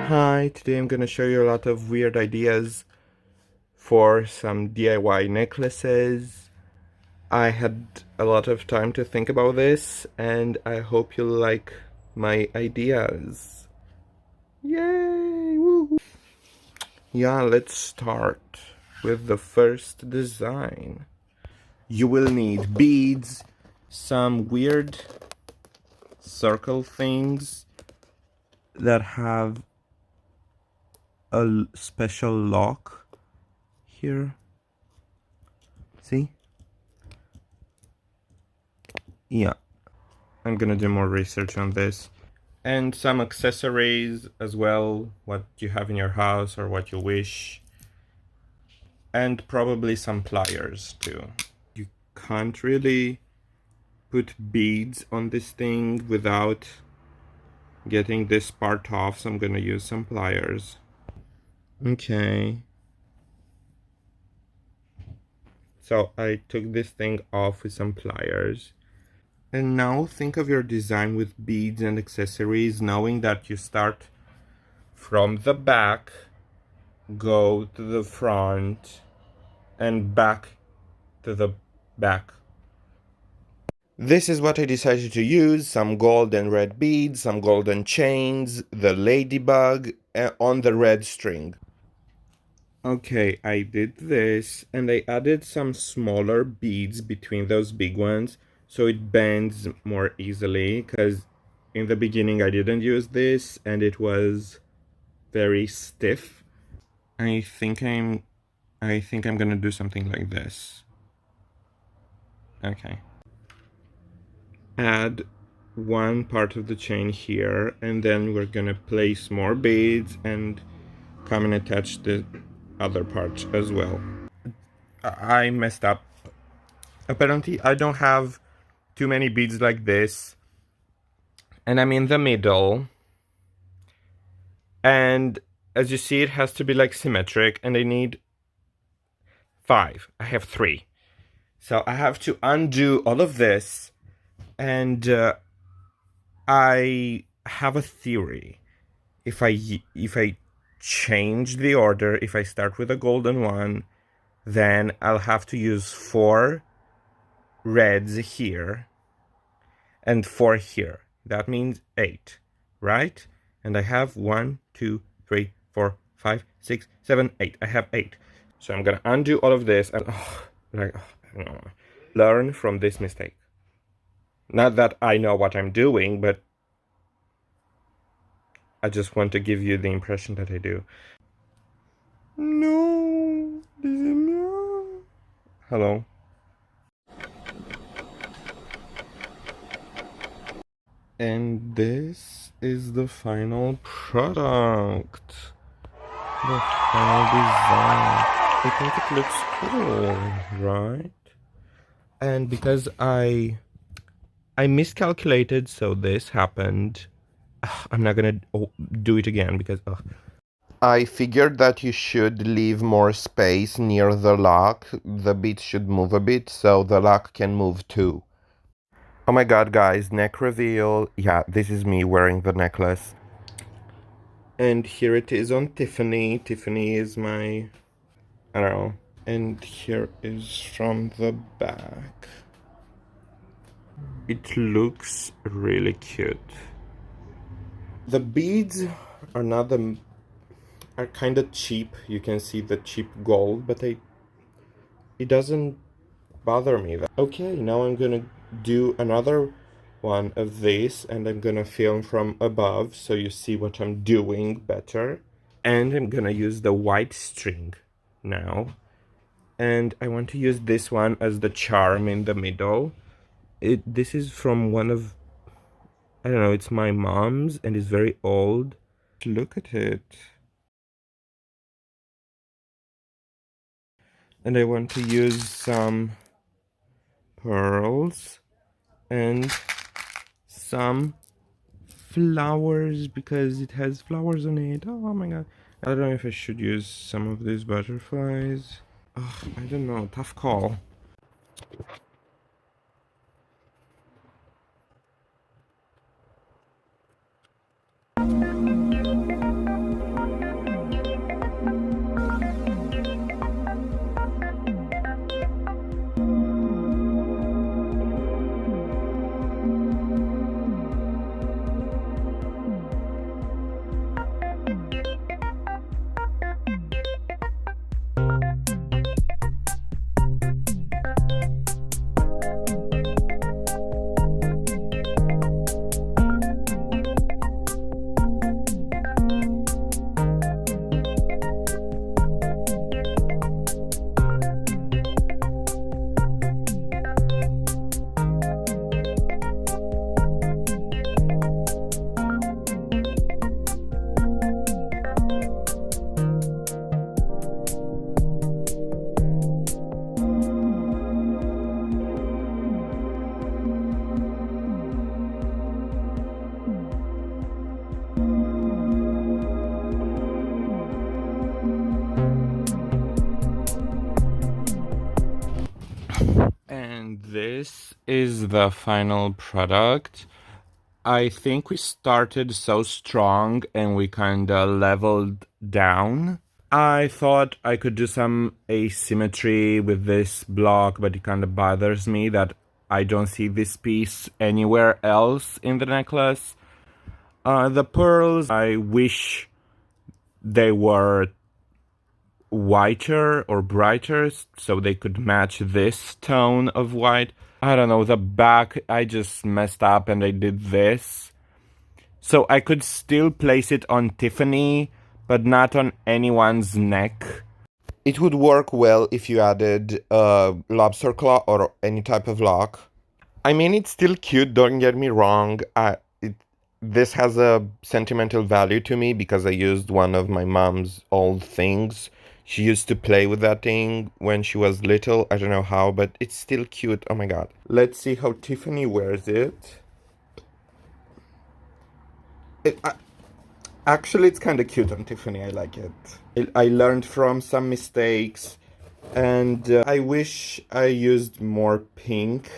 Hi, today I'm going to show you a lot of weird ideas for some DIY necklaces. I had a lot of time to think about this, and I hope you like my ideas. Yay! Woo! Yeah, let's start with the first design. You will need beads, some weird circle things that have a special lock here. See? Yeah, I'm gonna do more research on this. And some accessories as well, what you have in your house or what you wish. And probably some pliers too. You can't really put beads on this thing without getting this part off, so I'm gonna use some pliers. Okay. So I took this thing off with some pliers. And now think of your design with beads and accessories, knowing that you start from the back, go to the front, and back to the back. This is what I decided to use: some gold and red beads, some golden chains, the ladybug on the red string. Okay, I did this, and I added some smaller beads between those big ones so it bends more easily, because in the beginning I didn't use this and it was very stiff. I think I'm gonna do something like this. Okay. Add one part of the chain here, and then we're gonna place more beads and come and attach the other part as well. I messed up. Apparently I don't have too many beads like this, and I'm in the middle, and as you see it has to be like symmetric, and I need 5. I have 3, so I have to undo all of this. And I have a theory. If I change the order, if I start with a golden one, then I'll have to use 4 reds here and 4 here. That means 8, right? And I have 1, 2, 3, 4, 5, 6, 7, 8. I have 8. So I'm gonna undo all of this and learn from this mistake. Not that I know what I'm doing, but I just want to give you the impression that I do. No, this is no. Hello. And this is the final product. The final design. I think it looks cool, right? And because I miscalculated, so this happened. I'm not gonna do it again because I figured that you should leave more space near the lock. The bead should move a bit so the lock can move too. Oh my god, guys, neck reveal. Yeah, this is me wearing the necklace. And here it is on Tiffany. Tiffany is my, I don't know. And here is from the back. It looks really cute. The beads are not the are kind of cheap. You can see the cheap gold, but it doesn't bother me. Okay, now I'm gonna do another one of this, and I'm gonna film from above so you see what I'm doing better. And I'm gonna use the white string now, and I want to use this one as the charm in the middle. This is from one of, I don't know, it's my mom's and it's very old. Look at it. And I want to use some pearls and some flowers because it has flowers on it. Oh my god. I don't know if I should use some of these butterflies. Oh, I don't know. Tough call. And this is the final product. I think we started so strong and we kinda leveled down. I thought I could do some asymmetry with this block, but it kinda bothers me that I don't see this piece anywhere else in the necklace. The pearls, I wish they were whiter or brighter so they could match this tone of white. I don't know, the back, I just messed up and I did this. So I could still place it on Tiffany, but not on anyone's neck. It would work well if you added a lobster claw or any type of lock. I mean, it's still cute, don't get me wrong. This has a sentimental value to me because I used one of my mom's old things. She used to play with that thing when she was little. I don't know how, but it's still cute. Oh my god. Let's see how Tiffany wears it. Actually, it's kind of cute on Tiffany. I like it. I learned from some mistakes, and I wish I used more pink.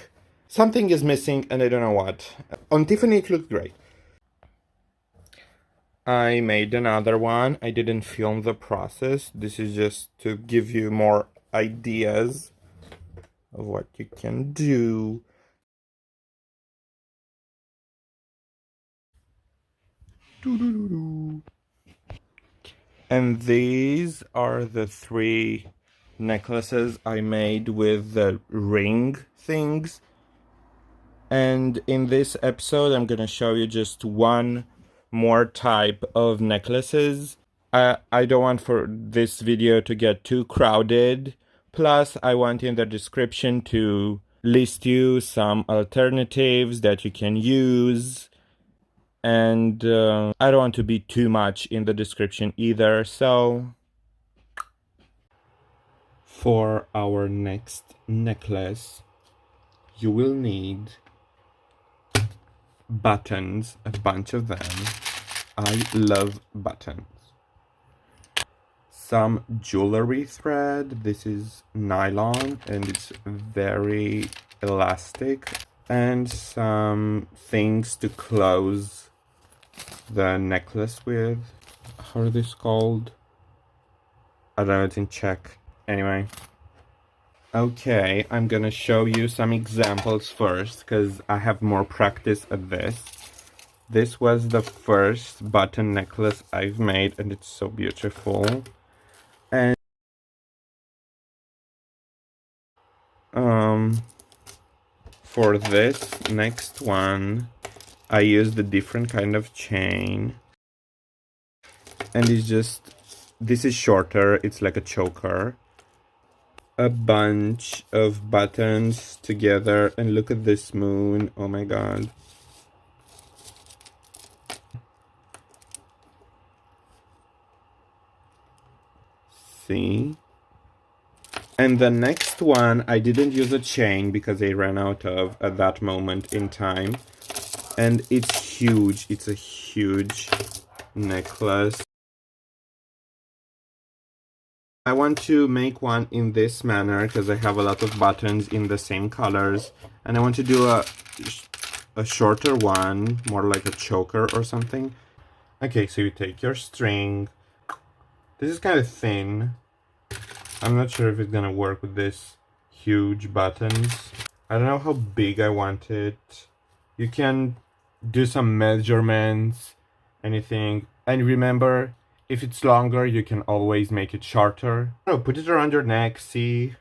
Something is missing, and I don't know what. On Tiffany, it looked great. I made another one. I didn't film the process. This is just to give you more ideas of what you can do. And these are the 3 necklaces I made with the ring things. And in this episode, I'm gonna show you just one more type of necklaces. I don't want for this video to get too crowded. Plus, I want in the description to list you some alternatives that you can use. And I don't want to be too much in the description either. So, for our next necklace, you will need buttons, a bunch of them. I love buttons. Some jewelry thread. This is nylon and it's very elastic. And some things to close the necklace with. How are these called? I don't know, it's in Czech. Anyway. Okay, I'm gonna show you some examples first because I have more practice at this. This was the first button necklace I've made and it's so beautiful. And for this next one, I used a different kind of chain. And it's just, this is shorter, it's like a choker. A bunch of buttons together, and look at this moon, oh my god. See? And the next one, I didn't use a chain because I ran out of at that moment in time. And it's huge, it's a huge necklace. I want to make one in this manner because I have a lot of buttons in the same colors. And I want to do a shorter one, more like a choker or something. Okay, so you take your string. This is kind of thin. I'm not sure if it's gonna work with this huge buttons. I don't know how big I want it. You can do some measurements, anything. And remember, if it's longer, you can always make it shorter. No, put it around your neck, see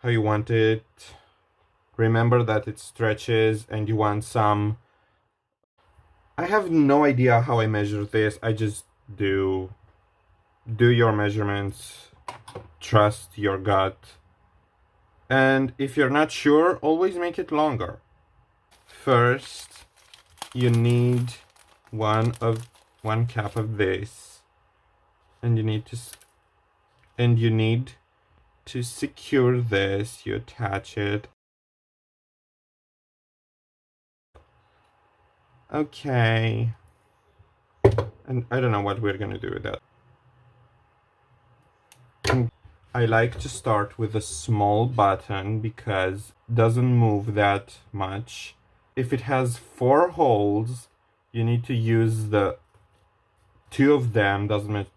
how you want it. Remember that it stretches and you want some... I have no idea how I measure this. I just do your measurements. Trust your gut. And if you're not sure, always make it longer. First, you need one cap of this, and you need to secure this. You attach it. Okay. And I don't know what we're gonna do with that. I like to start with a small button because it doesn't move that much. If it has 4 holes, you need to use the 2 of them, doesn't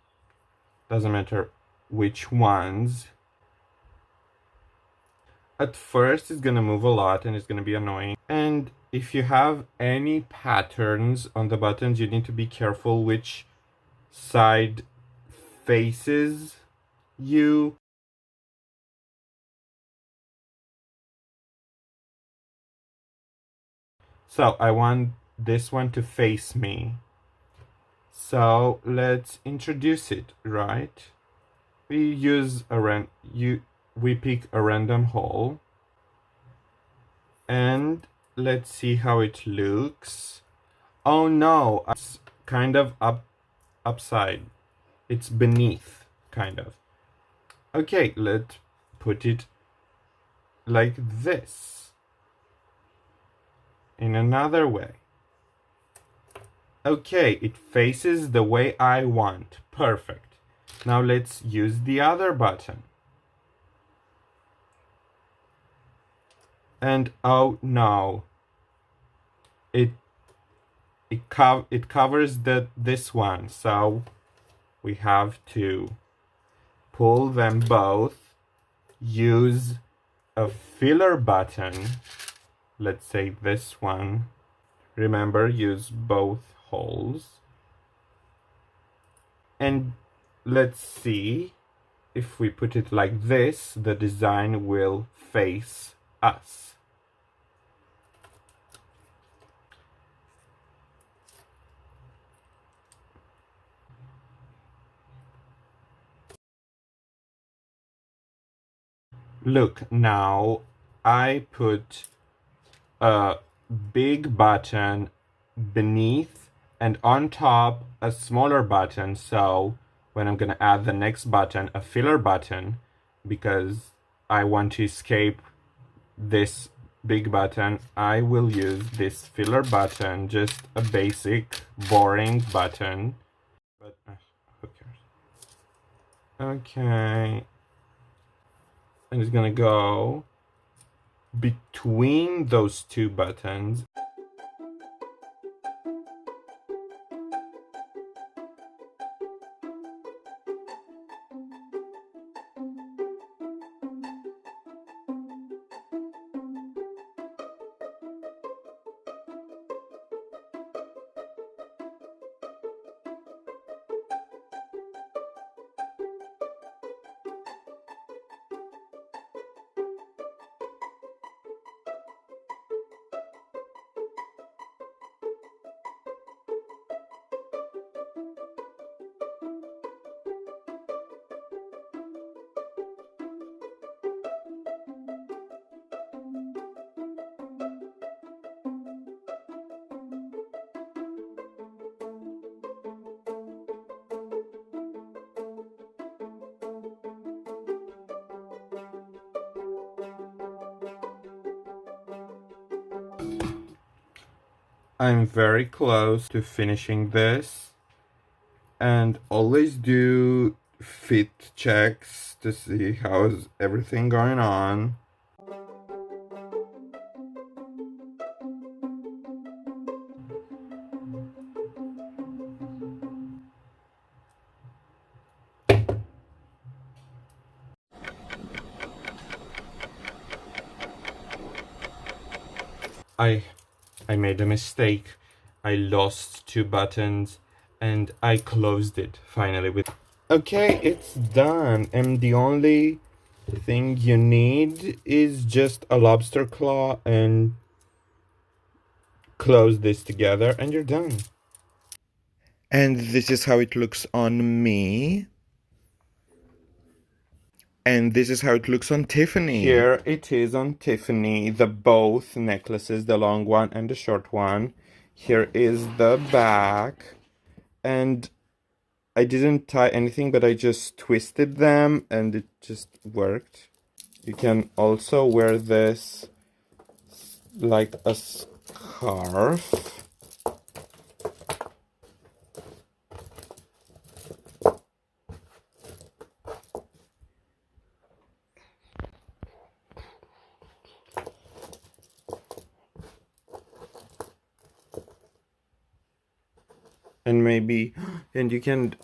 matter which ones. At first it's gonna move a lot and it's gonna be annoying. And if you have any patterns on the buttons, you need to be careful which side faces you. So I want this one to face me. So let's introduce it, right? We use we pick a random hole, and let's see how it looks. Oh no, it's kind of upside. It's beneath, kind of. Okay, let's put it like this. In another way. Okay, it faces the way I want. Perfect. Now let's use the other button. And oh no, it covers this one, so we have to pull them both, use a filler button, let's say this one. Remember, use both holes. And let's see, if we put it like this, the design will face us. Look, now I put a big button beneath and on top a smaller button, so when I'm gonna add the next button, a filler button, because I want to escape this big button, I will use this filler button, just a basic boring button, but who cares? Okay, and it's gonna go between those 2 buttons. I'm very close to finishing this, and always do fit checks to see how's everything going on. I made a mistake. I lost 2 buttons and I closed it finally with. Okay, it's done. And the only thing you need is just a lobster claw and close this together and you're done. And this is how it looks on me. And this is how it looks on Tiffany. Here it is on Tiffany, the both necklaces, the long one and the short one. Here is the back. And I didn't tie anything, but I just twisted them and it just worked. You can also wear this like a scarf. And maybe, and you can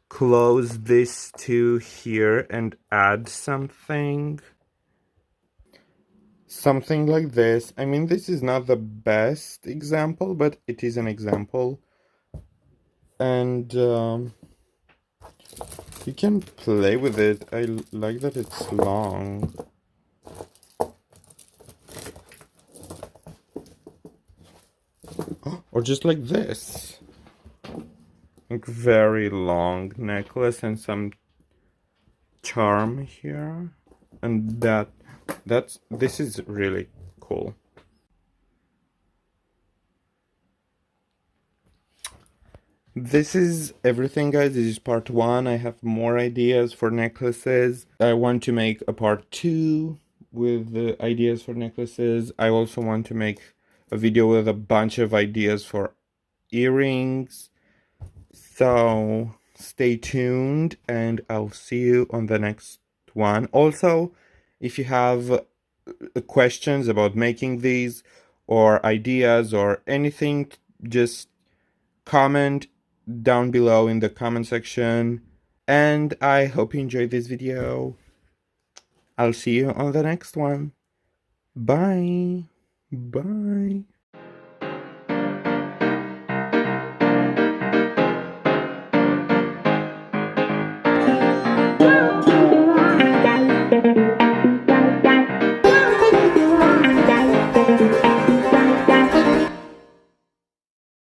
close this to here and add something. Something like this. I mean, this is not the best example, but it is an example. And you can play with it. I like that it's long. Or just like this. Like very long necklace and some charm here. And this is really cool. This is everything, guys. This is part 1. I have more ideas for necklaces. I want to make a part 2 with the ideas for necklaces. I also want to make a video with a bunch of ideas for earrings. So stay tuned and I'll see you on the next one. Also, if you have questions about making these or ideas or anything, just comment down below in the comment section. And I hope you enjoyed this video. I'll see you on the next one. Bye. Bye.